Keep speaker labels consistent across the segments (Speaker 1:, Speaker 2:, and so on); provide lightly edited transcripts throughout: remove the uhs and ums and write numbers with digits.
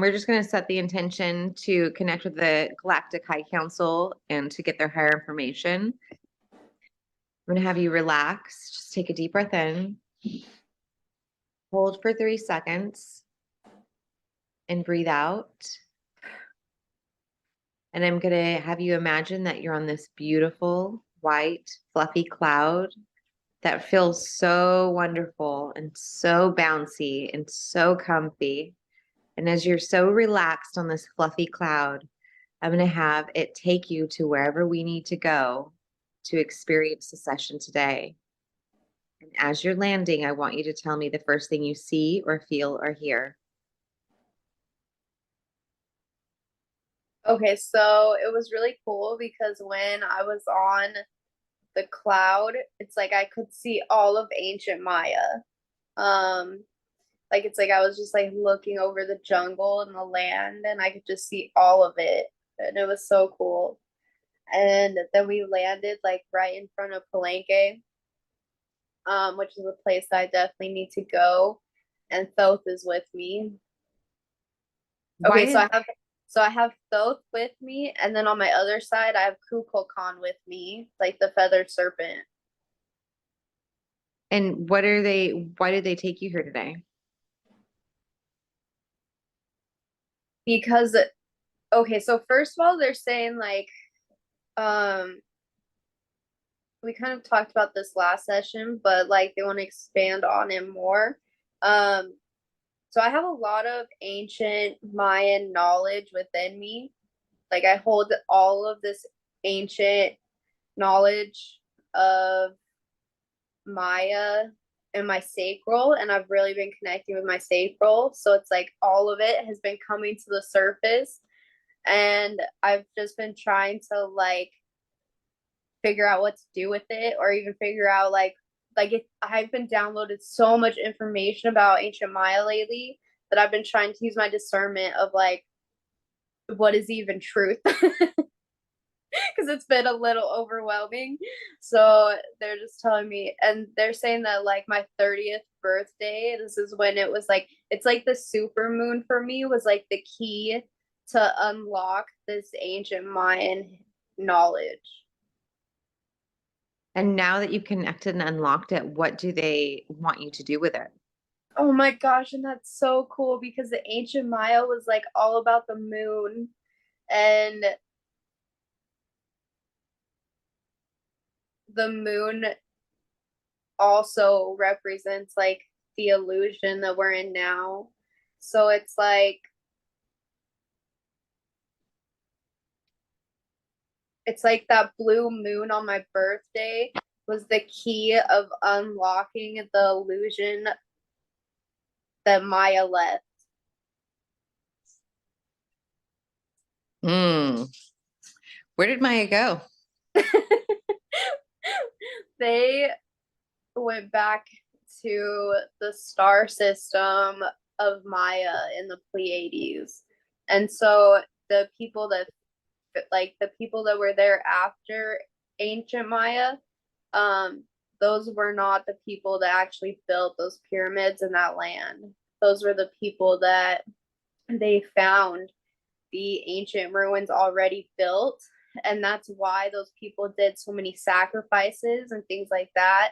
Speaker 1: We're just going to set the intention to connect with the Galactic High Council and to get their higher information. I'm going to have you relax. Just take a deep breath in. Hold for 3 seconds. And breathe out. And I'm going to have you imagine that you're on this beautiful, white, fluffy cloud that feels so wonderful and so bouncy and so comfy. And as you're so relaxed on this fluffy cloud, I'm going to have it take you to wherever we need to go to experience the session today. And as you're landing, I want you to tell me the first thing you see or feel or hear.
Speaker 2: Okay, so it was really cool because when I was on the cloud, it's like I could see all of ancient Maya. Like it's like I was just like looking over the jungle and the land and I could just see all of it. And it was so cool. And then we landed like right in front of Palenque, which is a place that I definitely need to go. And Thoth is with me. Okay, so I have Thoth with me, and then on my other side I have Kukulkan with me, like the feathered serpent.
Speaker 1: And why did they take you here today?
Speaker 2: Because okay, so first of all, they're saying like we kind of talked about this last session, but like they want to expand on it more. So I have a lot of ancient Mayan knowledge within me. Like I hold all of this ancient knowledge of Maya in my sacral, and I've really been connecting with my sacral. So it's like all of it has been coming to the surface, and I've just been trying to like figure out what to do with it, or even figure out like if I've been downloaded so much information about ancient Maya lately that I've been trying to use my discernment of like what is even truth. Because it's been a little overwhelming. So they're just telling me, and they're saying that like my 30th birthday, this is when it was like, it's like the super moon for me was like the key to unlock this ancient Mayan knowledge.
Speaker 1: And now that you've connected and unlocked it, what do they want you to do with it?
Speaker 2: Oh my gosh, and that's so cool because the ancient Maya was like all about the moon, and the moon also represents like the illusion that we're in now. So it's like that blue moon on my birthday was the key of unlocking the illusion that Maya left.
Speaker 1: Where did Maya go?
Speaker 2: They went back to the star system of Maya in the Pleiades. And so the people that were there after ancient Maya, those were not the people that actually built those pyramids in that land. Those were the people that they found the ancient ruins already built. And that's why those people did so many sacrifices and things like that,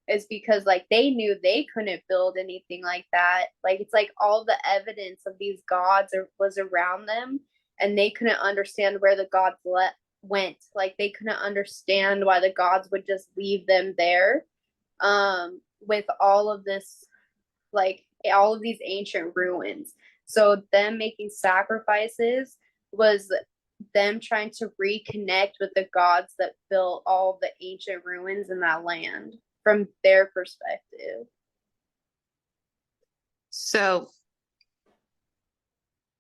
Speaker 2: is because like they knew they couldn't build anything like that. Like it's like all the evidence of these gods was around them, and they couldn't understand where the gods went. Like they couldn't understand why the gods would just leave them there, with all of this, like all of these ancient ruins. So them making sacrifices was them trying to reconnect with the gods that built all the ancient ruins in that land from their perspective.
Speaker 1: So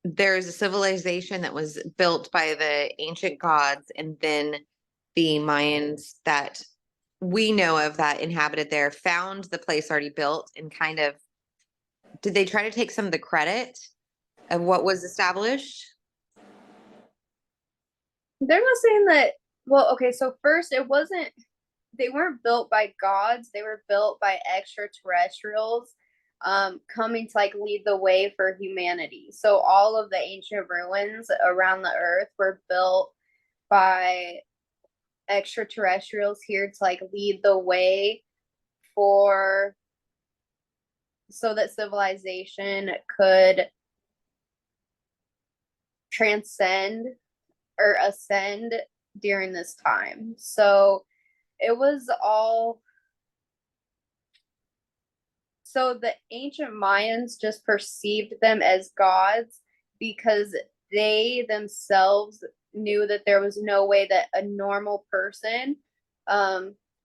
Speaker 1: there's a civilization that was built by the ancient gods, and then the Mayans that we know of that inhabited there found the place already built and kind of, did they try to take some of the credit of what was established?
Speaker 2: They're not saying that. Well, okay, so first they weren't built by gods, they were built by extraterrestrials. coming to like lead the way for humanity. So all of the ancient ruins around the earth were built by extraterrestrials here to like lead the way for so that civilization could transcend or ascend during this time. So it was all so the ancient Mayans just perceived them as gods because they themselves knew that there was no way that a normal person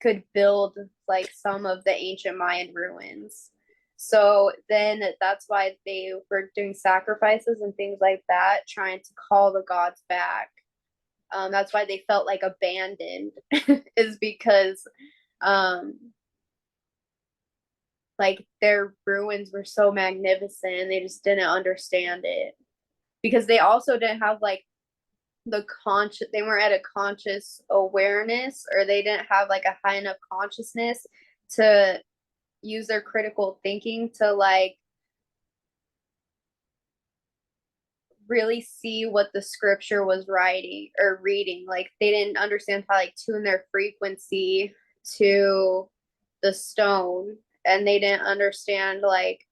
Speaker 2: could build like some of the ancient Mayan ruins. So then that's why they were doing sacrifices and things like that, trying to call the gods back. That's why they felt like abandoned, is because like their ruins were so magnificent and they just didn't understand it because they also didn't have like they weren't at a conscious awareness, or they didn't have like a high enough consciousness to use their critical thinking to like really see what the scripture was writing or reading. Like they didn't understand how like tune their frequency to the stone, and they didn't understand like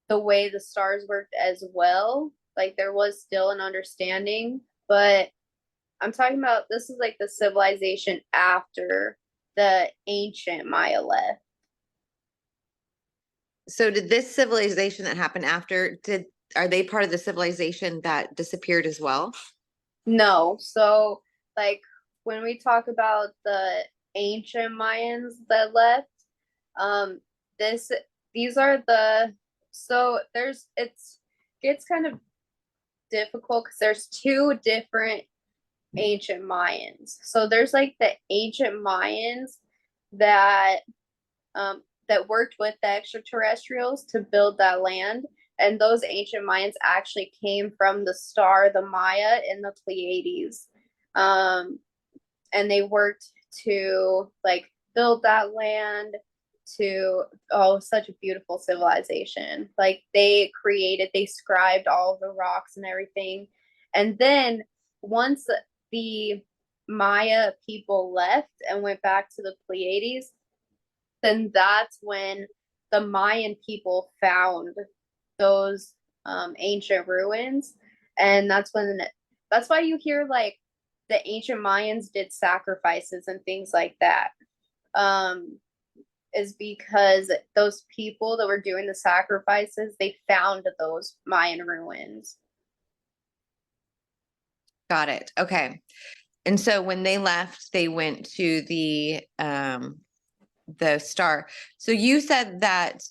Speaker 2: the way the stars worked as well. Like there was still an understanding, but I'm talking about this is like the civilization after the ancient Maya left.
Speaker 1: So did this civilization that happened after, are they part of the civilization that disappeared as well?
Speaker 2: No. So like when we talk about the ancient Mayans that left, um this these are the so there's it's gets kind of difficult because there's two different ancient Mayans. So there's like the ancient Mayans that that worked with the extraterrestrials to build that land. And those ancient Mayans actually came from the star, the Maya, in the Pleiades. And they worked to like build that land to such a beautiful civilization. Like they scribed all of the rocks and everything. And then once the Maya people left and went back to the Pleiades, then that's when the Mayan people found those ancient ruins. And that's why you hear like the ancient Mayans did sacrifices and things like that. Is because those people that were doing the sacrifices, they found those Mayan ruins.
Speaker 1: Got it. Okay. And so when they left, they went to the star. So you said that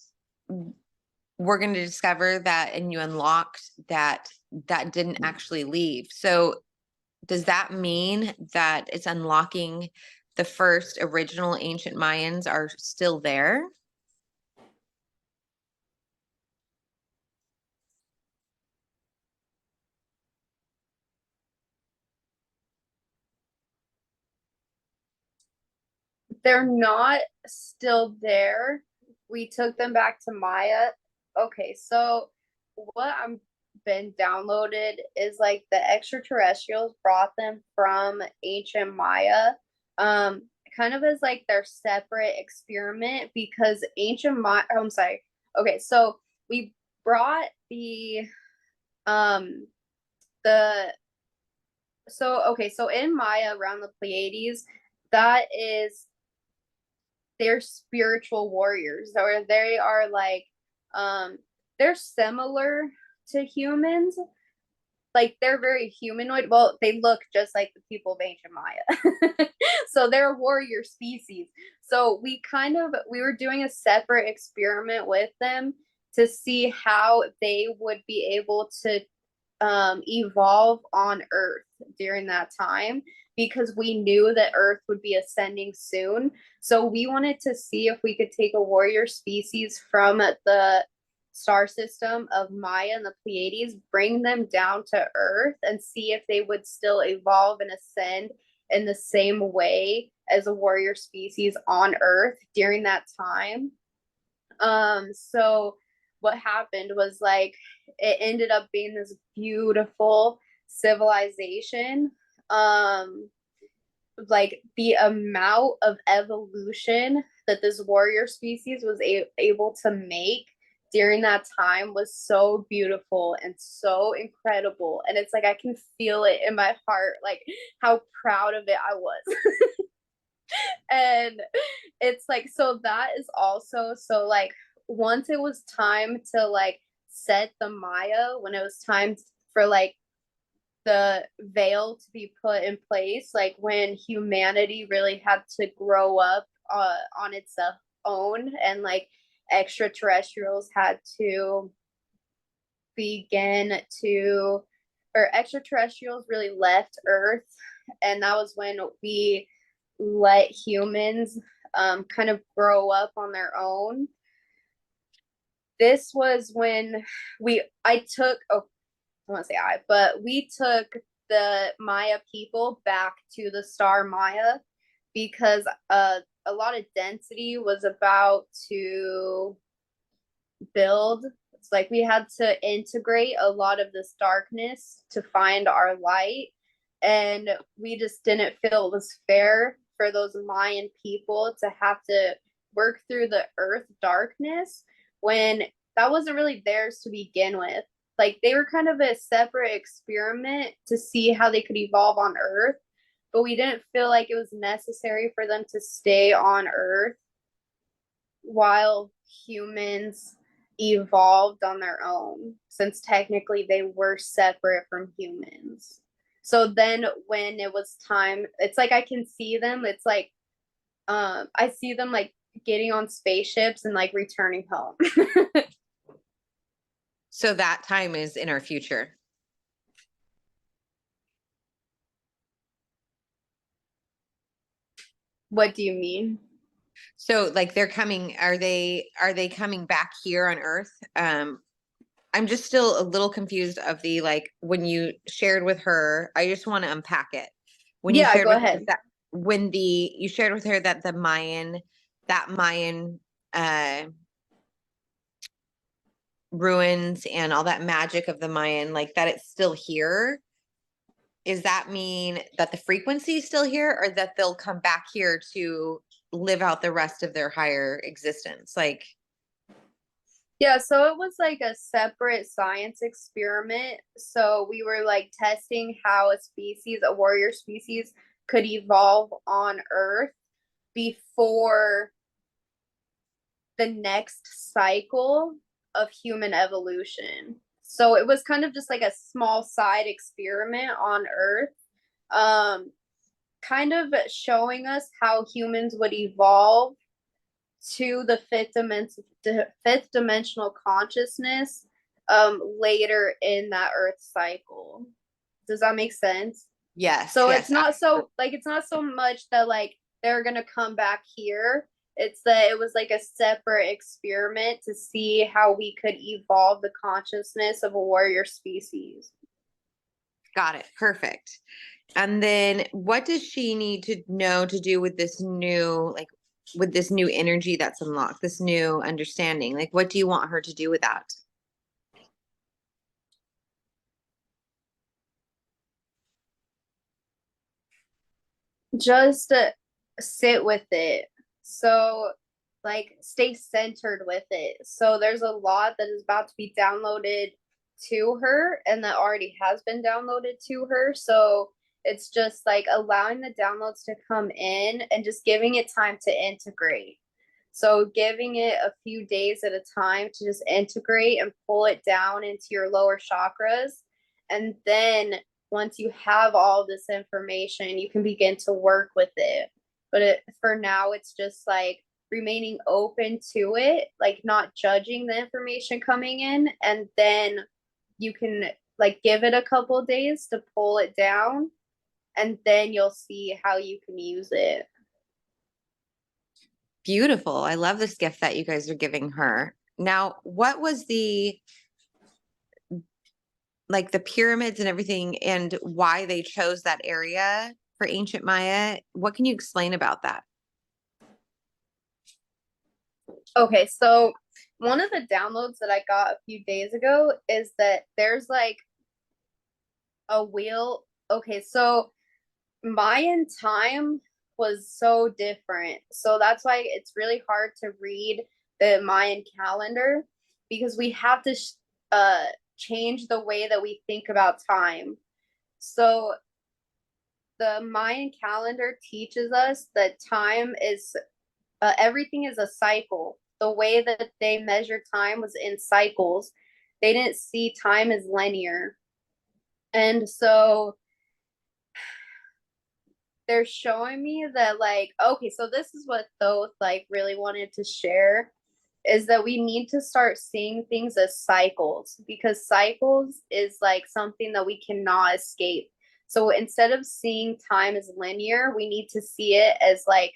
Speaker 1: we're going to discover that, and you unlocked that didn't actually leave. So does that mean that it's unlocking the first original ancient Mayans are still there?
Speaker 2: They're not still there. We took them back to Maya. Okay, so what I'm been downloaded is like the extraterrestrials brought them from ancient Maya, kind of as like their separate experiment because ancient Maya. Oh, I'm sorry. Okay, so we brought um the so in Maya around the Pleiades, that is they're spiritual warriors, or they are like they're similar to humans, like they're very humanoid. Well, they look just like the people of ancient Maya. So they're a warrior species. So we were doing a separate experiment with them to see how they would be able to evolve on Earth during that time, because we knew that Earth would be ascending soon. So we wanted to see if we could take a warrior species from the star system of Maya and the Pleiades, bring them down to Earth, and see if they would still evolve and ascend in the same way as a warrior species on Earth during that time. So what happened was like it ended up being this beautiful civilization. Um, like the amount of evolution that this warrior species was able to make during that time was so beautiful and so incredible. And it's like I can feel it in my heart, like how proud of it I was. And it's like, so that is also so like once it was time to like set the Maya, when it was time for like the veil to be put in place, like when humanity really had to grow up on its own, and like extraterrestrials had to begin to, or extraterrestrials really left Earth, and that was when we let humans kind of grow up on their own. This was when I took, oh, I want to say but we took the Maya people back to the star Maya because a lot of density was about to build. It's like we had to integrate a lot of this darkness to find our light. And we just didn't feel it was fair for those Mayan people to have to work through the earth darkness when that wasn't really theirs to begin with. Like they were kind of a separate experiment to see how they could evolve on Earth, but we didn't feel like it was necessary for them to stay on Earth while humans evolved on their own, since technically they were separate from humans. So then when it was time, it's like I can see them. It's like I see them like getting on spaceships and like returning home.
Speaker 1: So that time is in our future.
Speaker 2: What do you mean?
Speaker 1: So like they're coming, are they coming back here on Earth? I'm just still a little confused of the like when you shared with her, I just want to unpack it. When you
Speaker 2: Yeah,
Speaker 1: shared
Speaker 2: go
Speaker 1: with her
Speaker 2: ahead.
Speaker 1: that when the you shared with her that the Mayan uh ruins and all that magic of the Mayan, like that it's still here. Does that mean that the frequency is still here or that they'll come back here to live out the rest of their higher existence? Like,
Speaker 2: Yeah, so it was like a separate science experiment. So we were like testing how a species, a warrior species, could evolve on Earth before the next cycle of human evolution. So it was kind of just like a small side experiment on Earth, um, kind of showing us how humans would evolve to the fifth dimensional consciousness later in that Earth cycle. Does that make sense?
Speaker 1: yes,
Speaker 2: So
Speaker 1: yes.
Speaker 2: it's not so much that like they're gonna come back here. It's that it was like a separate experiment to see how we could evolve the consciousness of a warrior species.
Speaker 1: Got it. Perfect. And then what does she need to know to do with this new, like with this new energy that's unlocked, this new understanding? Like, what do you want her to do with that?
Speaker 2: Just sit with it. So, like, stay centered with it. So, there's a lot that is about to be downloaded to her and that already has been downloaded to her. So, it's just like allowing the downloads to come in and just giving it time to integrate. So, giving it a few days at a time to just integrate and pull it down into your lower chakras. And then once you have all this information, you can begin to work with it. But for now, it's just like remaining open to it, like not judging the information coming in. And then you can like give it a couple of days to pull it down. And then you'll see how you can use it.
Speaker 1: Beautiful. I love this gift that you guys are giving her. Now, what was the like the pyramids and everything and why they chose that area for ancient Maya? What can you explain about that?
Speaker 2: Okay, so one of the downloads that I got a few days ago is that there's like a wheel. Okay, so Mayan time was so different. So that's why it's really hard to read the Mayan calendar because we have to change the way that we think about time. So the Mayan calendar teaches us that time is everything is a cycle. The way that they measure time was in cycles. They didn't see time as linear. And so they're showing me that like, okay, so this is what Thoth like really wanted to share is that we need to start seeing things as cycles because cycles is like something that we cannot escape. So instead of seeing time as linear, we need to see it as like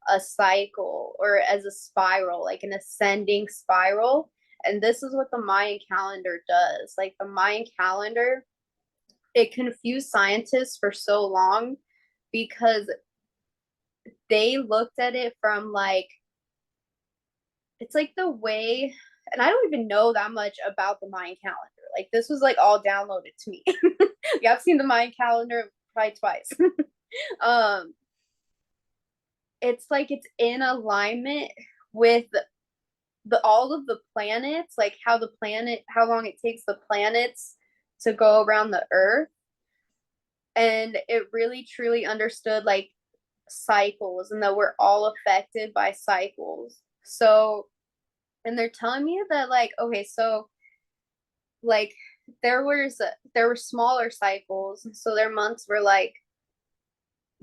Speaker 2: a cycle or as a spiral, like an ascending spiral. And this is what the Mayan calendar does. Like the Mayan calendar, it confused scientists for so long because they looked at it from like, it's like the way, and I don't even know that much about the Mayan calendar. Like this was like all downloaded to me. Yeah, I've seen the Mayan calendar probably twice. um, it's like it's in alignment with the all of the planets, like how long it takes the planets to go around the Earth, and it really truly understood like cycles and that we're all affected by cycles. So, and they're telling me that like, okay, so like there were smaller cycles, so their months were like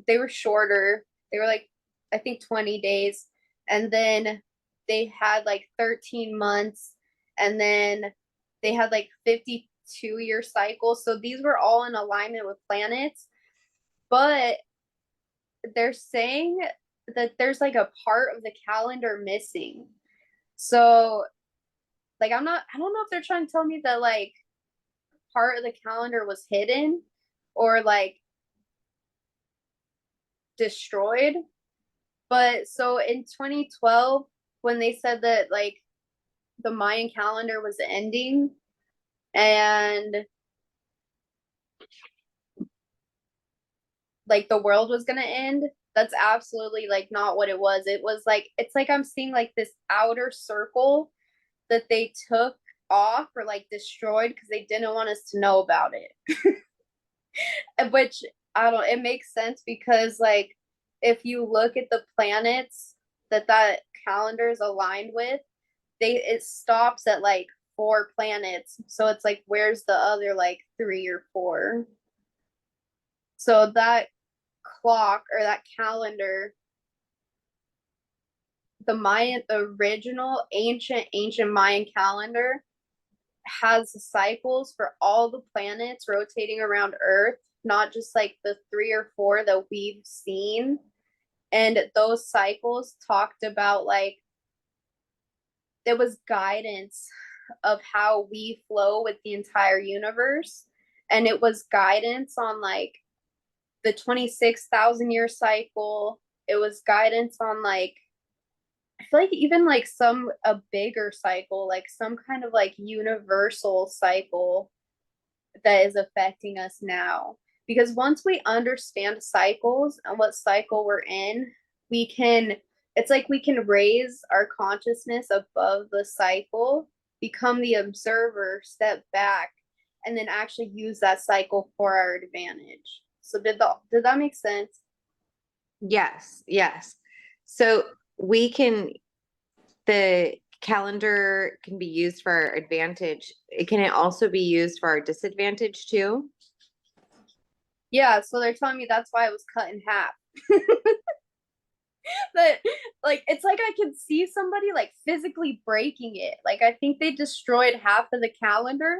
Speaker 2: they were shorter. They were like I think 20 days, and then they had like 13 months, and then they had like 52-year cycles. So these were all in alignment with planets, but they're saying that there's like a part of the calendar missing. So like I don't know if they're trying to tell me that like part of the calendar was hidden or like destroyed. But so in 2012 when they said that like the Mayan calendar was ending and like the world was going to end, that's absolutely like not what it was. It was like it's like I'm seeing like this outer circle that they took off or like destroyed because they didn't want us to know about it. Which I don't, it makes sense because like if you look at the planets that calendar is aligned with, it stops at like 4 planets. So it's like where's the other like 3 or 4? So that clock or that calendar, the original ancient Mayan calendar has cycles for all the planets rotating around Earth, not just like the 3 or 4 that we've seen. And those cycles talked about like there was guidance of how we flow with the entire universe. And it was guidance on like the 26,000-year cycle. It was guidance on like I feel like even like a bigger cycle, like some kind of like universal cycle that is affecting us now. Because once we understand cycles and what cycle we're in, it's like we can raise our consciousness above the cycle, become the observer, step back, and then actually use that cycle for our advantage. So did that make sense?
Speaker 1: Yes, yes. So the calendar can be used for our advantage. Can it also be used for our disadvantage too?
Speaker 2: Yeah, so they're telling me that's why it was cut in half. That like it's like I could see somebody like physically breaking it. Like I think they destroyed half of the calendar,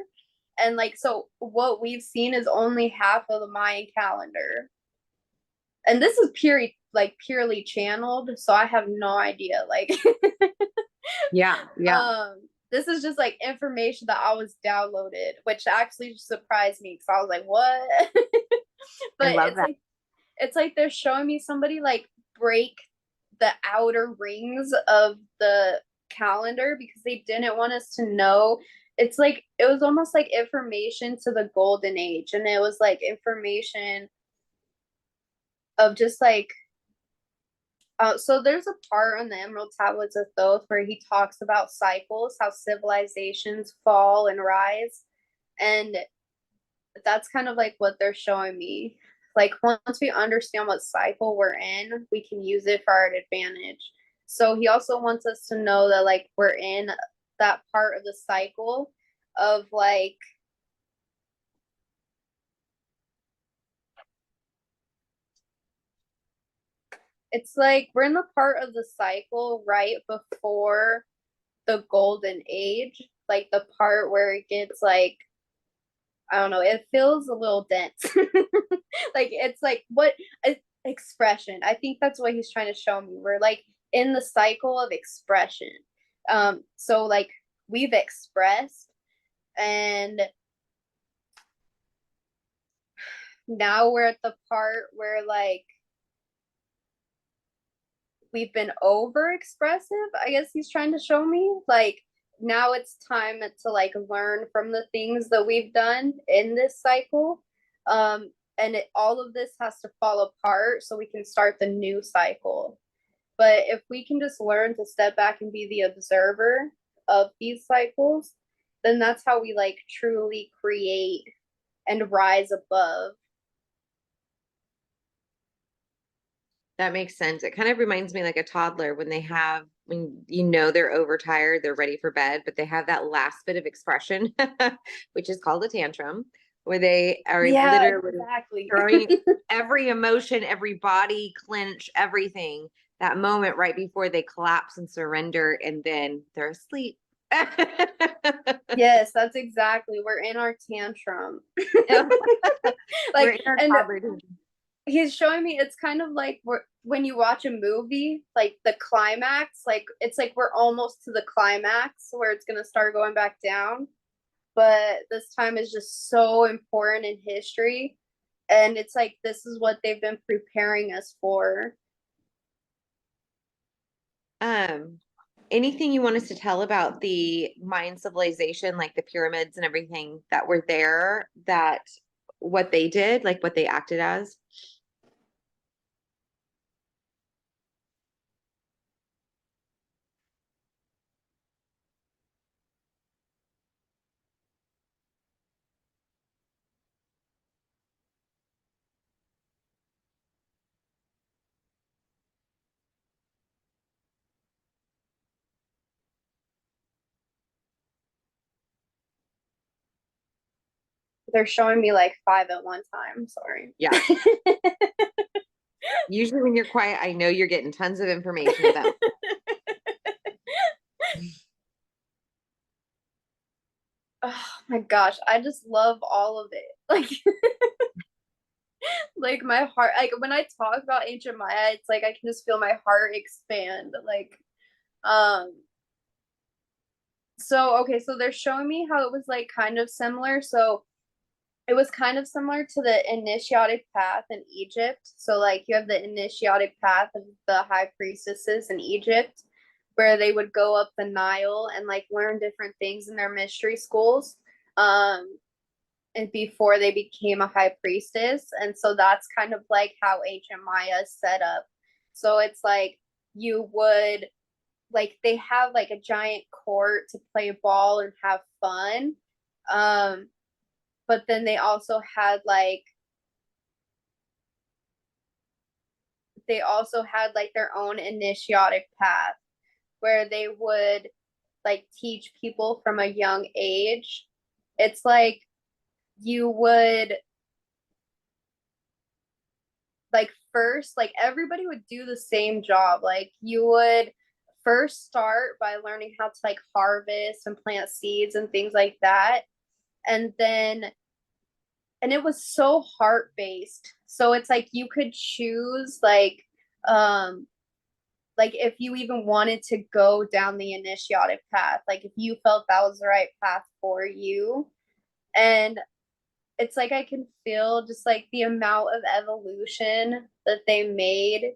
Speaker 2: and like so what we've seen is only half of the Mayan calendar. And this is purely channeled, so I have no idea. Like
Speaker 1: Yeah, yeah.
Speaker 2: this is just like information that I was downloaded, which actually surprised me because I was like, what?
Speaker 1: I
Speaker 2: But
Speaker 1: love that.
Speaker 2: it's like they're showing me somebody like break the outer rings of the calendar because they didn't want us to know. It's like it was almost like information to the golden age, and it was like information of just like so there's a part on the Emerald Tablets of Thoth where he talks about cycles, how civilizations fall and rise, and that's kind of like what they're showing me. Like once we understand what cycle we're in, we can use it for our advantage. So he also wants us to know that like we're in that part of the cycle of like it's like we're in the part of the cycle right before the golden age, like the part where it gets like I don't know, it feels a little dense. Like it's like what expression. I think that's what he's trying to show me. We're like in the cycle of expression. So like we've expressed and now we're at the part where like we've been over expressive, I guess he's trying to show me. Like now it's time to like learn from the things that we've done in this cycle. And all of this has to fall apart so we can start the new cycle. But if we can just learn to step back and be the observer of these cycles, then that's how we like truly create and rise above.
Speaker 1: That makes sense. It kind of reminds me like a toddler when when you know they're overtired, they're ready for bed, but they have that last bit of expression, which is called a tantrum, where they are
Speaker 2: Yeah,
Speaker 1: literally
Speaker 2: exactly.
Speaker 1: throwing every emotion, every body clench, everything, that moment right before they collapse and surrender, and then they're asleep.
Speaker 2: Yes, that's exactly. We're in our tantrum.
Speaker 1: We're
Speaker 2: Like,
Speaker 1: in our
Speaker 2: and
Speaker 1: toddler.
Speaker 2: he's showing me it's kind of like when you watch a movie, like the climax, like it's like we're almost to the climax where it's gonna start going back down. But this time is just so important in history. And it's like this is what they've been preparing us for.
Speaker 1: Um, Anything you want us to tell about the Mayan civilization, like the pyramids and everything that were there, that what they did, like what they acted as?
Speaker 2: They're showing me like five at one time. Sorry.
Speaker 1: Yeah. Usually when you're quiet, I know you're getting tons of information about.
Speaker 2: Oh my gosh, I just love all of it. Like like my heart like when I talk about ancient Maya, it's like I can just feel my heart expand. Like um so okay, so they're showing me how it was like kind of similar. So it was kind of similar to the initiatic path in Egypt. So like you have the initiatic path of the high priestesses in Egypt where they would go up the Nile and like learn different things in their mystery schools. And before they became a high priestess. And so that's kind of like how ancient Maya is set up. So it's like you would like they have like a giant court to play ball and have fun. Um, but then they also had like their own initiatic path where they would like teach people from a young age. It's like you would like first like everybody would do the same job. Like you would first start by learning how to like harvest and plant seeds and things like that. And then and it was so heart based. So it's like you could choose um like if you even wanted to go down the initiatic path, like if you felt that was the right path for you. And it's like I can feel just like the amount of evolution that they made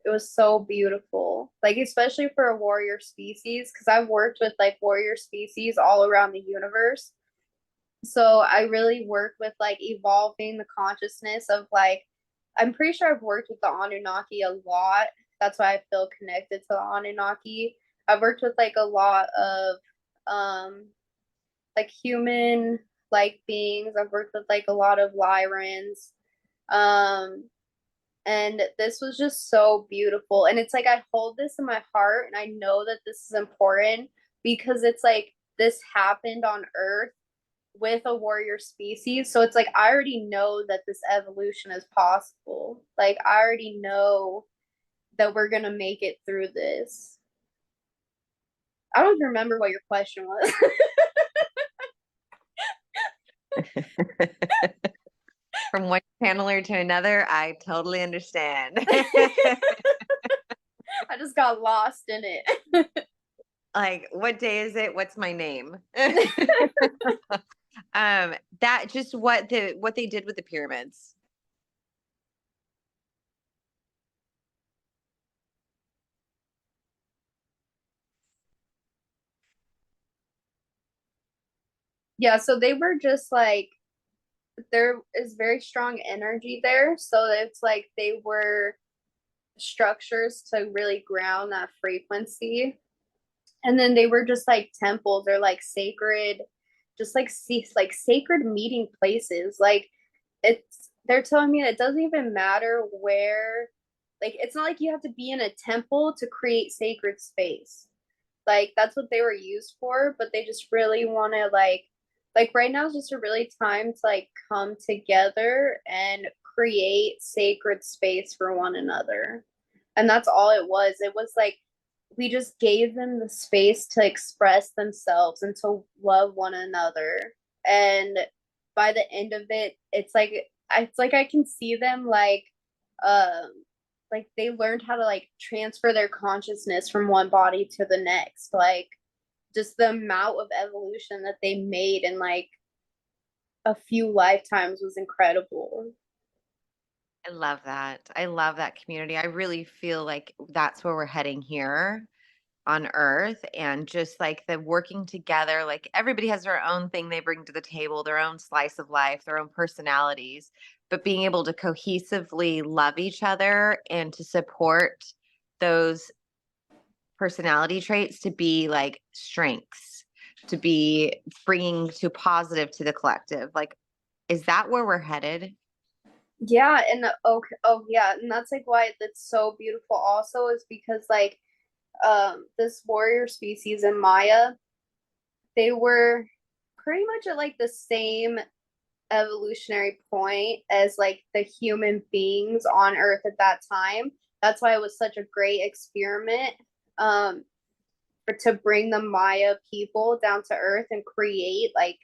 Speaker 2: It was so beautiful. Like especially for a warrior species, because I've worked with like warrior species all around the universe. So I really work with like evolving the consciousness of like I'm pretty sure I've worked with the Anunnaki a lot. That's why I feel connected to the Anunnaki. I've worked with like a lot of um like human like beings. I've worked with like a lot of Lyrans. Um and this was just so beautiful. And it's like I hold this in my heart and I know that this is important because it's like this happened on Earth with a warrior species. So it's like I already know that this evolution is possible. Like I already know that we're gonna make it through this. I don't even remember what your question was.
Speaker 1: From one channeler to another, I totally understand.
Speaker 2: I just got lost in it.
Speaker 1: Like, what day is it? What's my name? That just what they did with the pyramids.
Speaker 2: Yeah, so they were just like there is very strong energy there. So it's like they were structures to really ground that frequency. And then they were just like temples or like sacred, just like sacred meeting places. Like it's they're telling me that it doesn't even matter where, like it's not like you have to be in a temple to create sacred space. Like that's what they were used for, but they just really want to like right now is just a really time to like come together and create sacred space for one another. And that's all it was. It was like we just gave them the space to express themselves and to love one another. And by the end of it, it's like I can see them um like they learned how to like transfer their consciousness from one body to the next. Like just the amount of evolution that they made in like a few lifetimes was incredible.
Speaker 1: I love that. I love that community. I really feel like that's where we're heading here on earth, and just like the working together, like everybody has their own thing they bring to the table, their own slice of life, their own personalities, but being able to cohesively love each other and to support those personality traits to be like strengths, to be bringing to positive to the collective. Like, is that where we're headed?
Speaker 2: Yeah, and okay, oh yeah, and that's like why that's so beautiful also is because like this warrior species in Maya, they were pretty much at like the same evolutionary point as like the human beings on Earth at that time. That's why it was such a great experiment um to bring the Maya people down to Earth and create like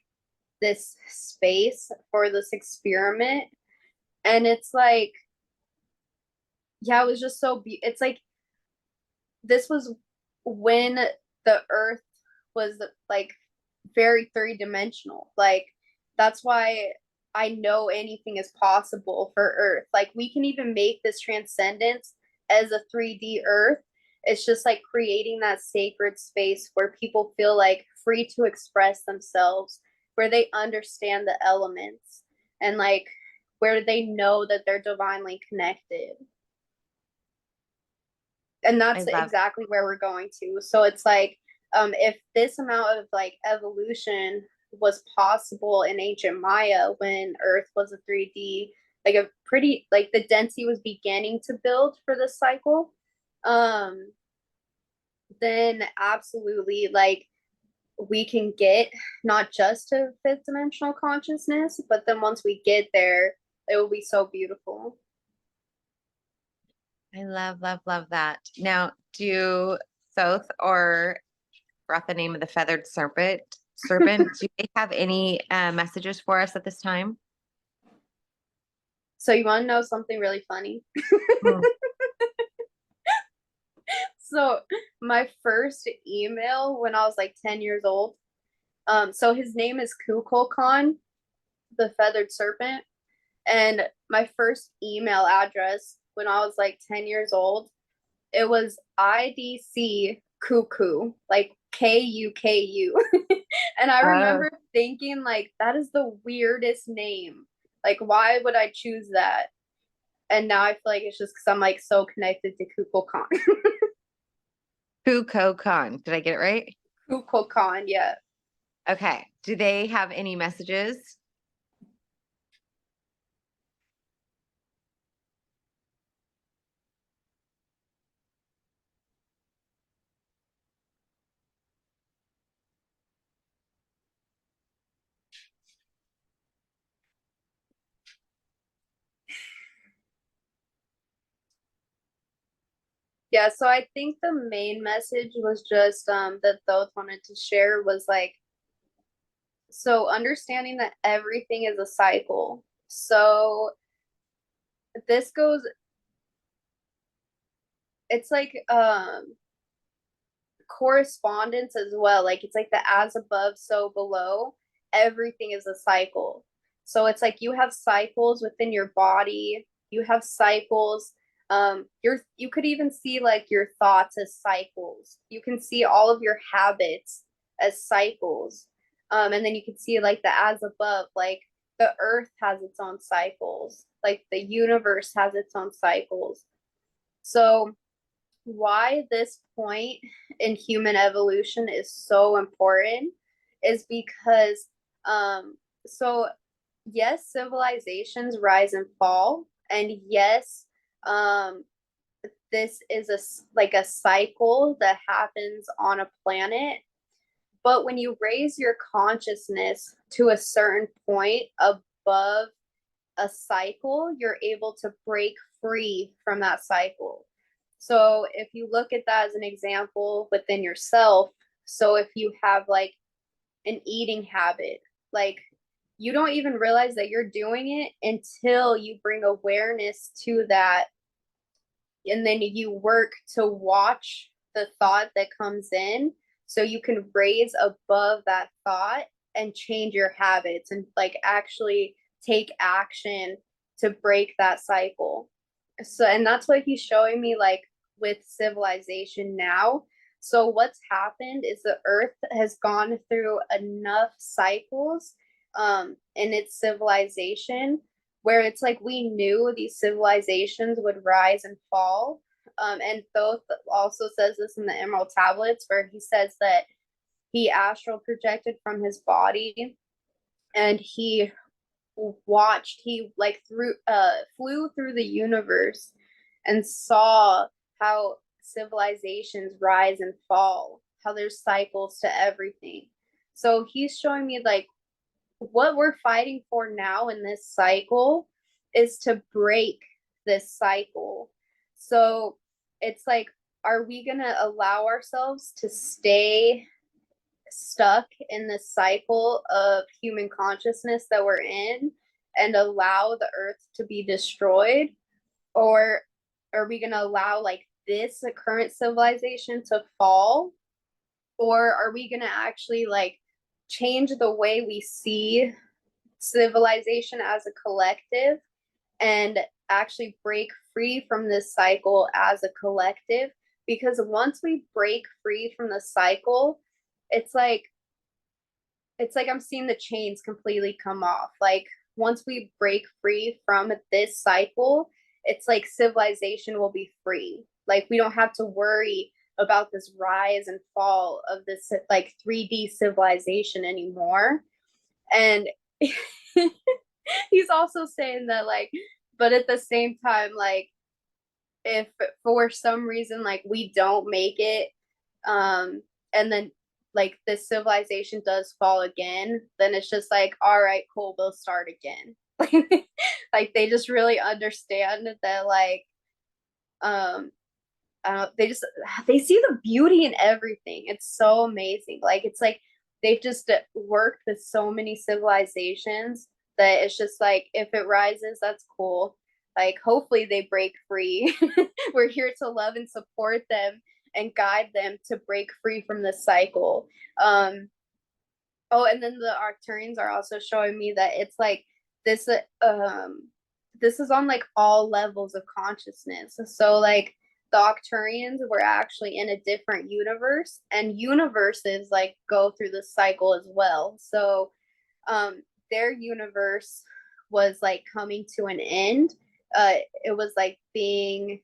Speaker 2: this space for this experiment. And it's like, yeah, it was just it's like this was when the Earth was like very three-dimensional. Like that's why I know anything is possible for Earth. Like we can even make this transcendence as a 3D Earth. It's just like creating that sacred space where people feel like free to express themselves, where they understand the elements and like where they know that they're divinely connected. And
Speaker 1: I
Speaker 2: that's
Speaker 1: love
Speaker 2: exactly where we're going to. So it's like if this amount of like evolution was possible in ancient Maya when Earth was a 3D, like a pretty like the density was beginning to build for this cycle, um, then absolutely like we can get not just to fifth dimensional consciousness, but then once we get there, it will be so beautiful.
Speaker 1: I love, love, love that. Now, do Thoth or forgot the name of the feathered serpent, do they have any messages for us at this time?
Speaker 2: So you want to know something really funny?
Speaker 1: Hmm.
Speaker 2: So my first email when I was like 10 years old, so his name is Kukulkan, the feathered serpent. And my first email address when I was like 10 years old It was IDC cuckoo, like KUKU. And I
Speaker 1: Oh,
Speaker 2: remember thinking, like, that is the weirdest name. Like, why would I choose that? And now I feel like it's just because I'm like so connected to Kukulkan.
Speaker 1: Kukulkan. Did I get it right?
Speaker 2: Kukulkan, yeah.
Speaker 1: Okay. Do they have any messages?
Speaker 2: Yeah, so I think the main message was just that Thoth wanted to share was like, so understanding that everything is a cycle. So this goes, it's like correspondence as well. Like it's like the as above, so below. Everything is a cycle. So it's like you have cycles within your body. You have cycles. You could even see like your thoughts as cycles. You can see all of your habits as cycles. And then you can see like the as above, like the earth has its own cycles, like the universe has its own cycles. So why this point in human evolution is so important is because so yes, civilizations rise and fall, and yes, um this is like a cycle that happens on a planet. But when you raise your consciousness to a certain point above a cycle, you're able to break free from that cycle. So if you look at that as an example within yourself, so if you have like an eating habit, like you don't even realize that you're doing it until you bring awareness to that. And then you work to watch the thought that comes in so you can raise above that thought and change your habits and like actually take action to break that cycle. So, and that's what he's showing me like with civilization now. So what's happened is the earth has gone through enough cycles in its civilization where it's like we knew these civilizations would rise and fall. And Thoth also says this in the Emerald Tablets, where he says that he astral projected from his body and he watched, he like flew through the universe and saw how civilizations rise and fall, how there's cycles to everything. So he's showing me like what we're fighting for now in this cycle is to break this cycle. So it's like, are we going to allow ourselves to stay stuck in this cycle of human consciousness that we're in and allow the earth to be destroyed? Or are we going to allow like this current civilization to fall? Or are we going to actually like change the way we see civilization as a collective and actually break free from this cycle as a collective? Because once we break free from the cycle, it's like I'm seeing the chains completely come off. Like once we break free from this cycle, it's like civilization will be free. Like we don't have to worry about this rise and fall of this like 3D civilization anymore. And he's also saying that like, but at the same time, like if for some reason like we don't make it, and then like this civilization does fall again, then it's just like, all right, cool, we'll start again. Like they just really understand that like they see the beauty in everything. It's so amazing. Like it's like they've just worked with so many civilizations that it's just like if it rises, that's cool. Like hopefully they break free. We're here to love and support them and guide them to break free from this cycle. Oh, and then the Arcturians are also showing me that it's like this is on like all levels of consciousness. So like the Octurians were actually in a different universe, and universes like go through the cycle as well. So their universe was like coming to an end. It was like being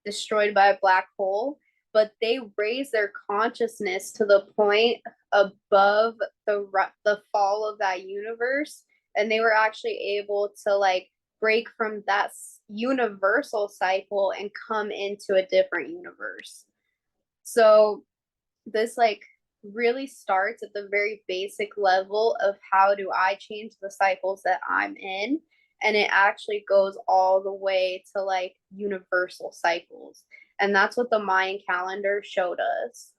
Speaker 2: destroyed by a black hole, but they raised their consciousness to the point above the fall of that universe, and they were actually able to like break from that universal cycle and come into a different universe. So this like really starts at the very basic level of how do I change the cycles that I'm in, and it actually goes all the way to like universal cycles, and that's what the Mayan calendar showed us.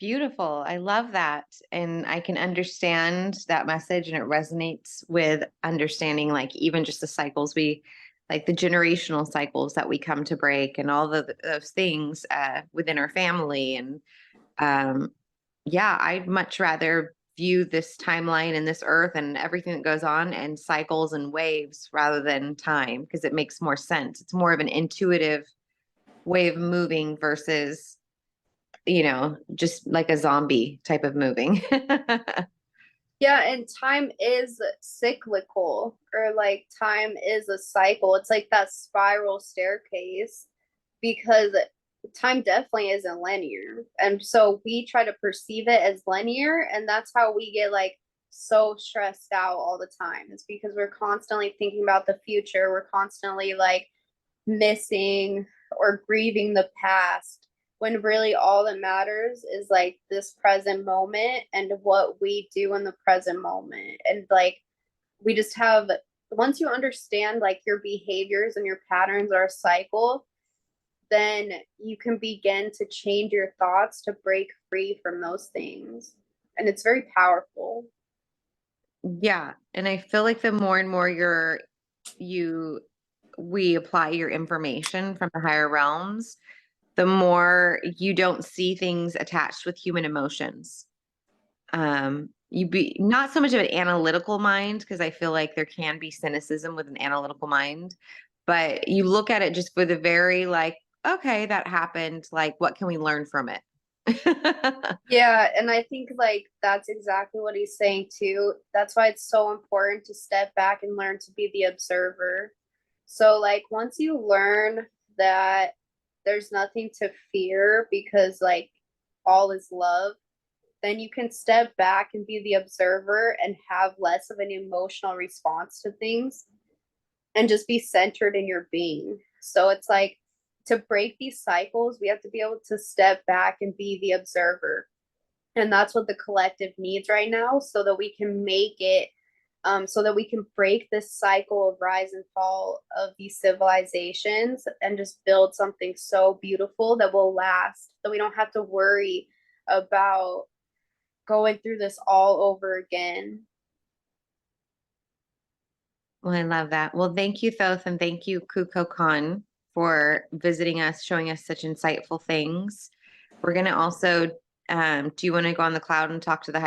Speaker 1: Beautiful. I love that. And I can understand that message, and it resonates with understanding like even just the cycles like the generational cycles that we come to break, and all those things within our family. And um, yeah, I'd much rather view this timeline and this earth and everything that goes on and cycles and waves rather than time, because it makes more sense. It's more of an intuitive way of moving versus, just like a zombie type of moving.
Speaker 2: Yeah, and time is cyclical, or like time is a cycle. It's like that spiral staircase, because time definitely isn't linear. And so we try to perceive it as linear, and that's how we get like so stressed out all the time. It's because we're constantly thinking about the future. We're constantly like missing or grieving the past, when really all that matters is like this present moment and what we do in the present moment. And like we just have, once you understand like your behaviors and your patterns are a cycle, then you can begin to change your thoughts to break free from those things. And it's very powerful.
Speaker 1: Yeah. And I feel like the more and more you we apply your information from the higher realms, the more you don't see things attached with human emotions. You be not so much of an analytical mind, because I feel like there can be cynicism with an analytical mind, but you look at it just for the very like, okay, that happened. Like, what can we learn from it?
Speaker 2: Yeah, and I think like that's exactly what he's saying too. That's why it's so important to step back and learn to be the observer. So like once you learn that there's nothing to fear because like all is love, then you can step back and be the observer and have less of an emotional response to things and just be centered in your being. So it's like to break these cycles, we have to be able to step back and be the observer. And that's what the collective needs right now, so that we can make it, so that we can break this cycle of rise and fall of these civilizations and just build something so beautiful that will last, that we don't have to worry about going through this all over again.
Speaker 1: Well, I love that. Well, thank you, Thoth, and thank you, Kuko Khan, for visiting us, showing us such insightful things. We're going to also, do you want to go on the cloud and talk to the high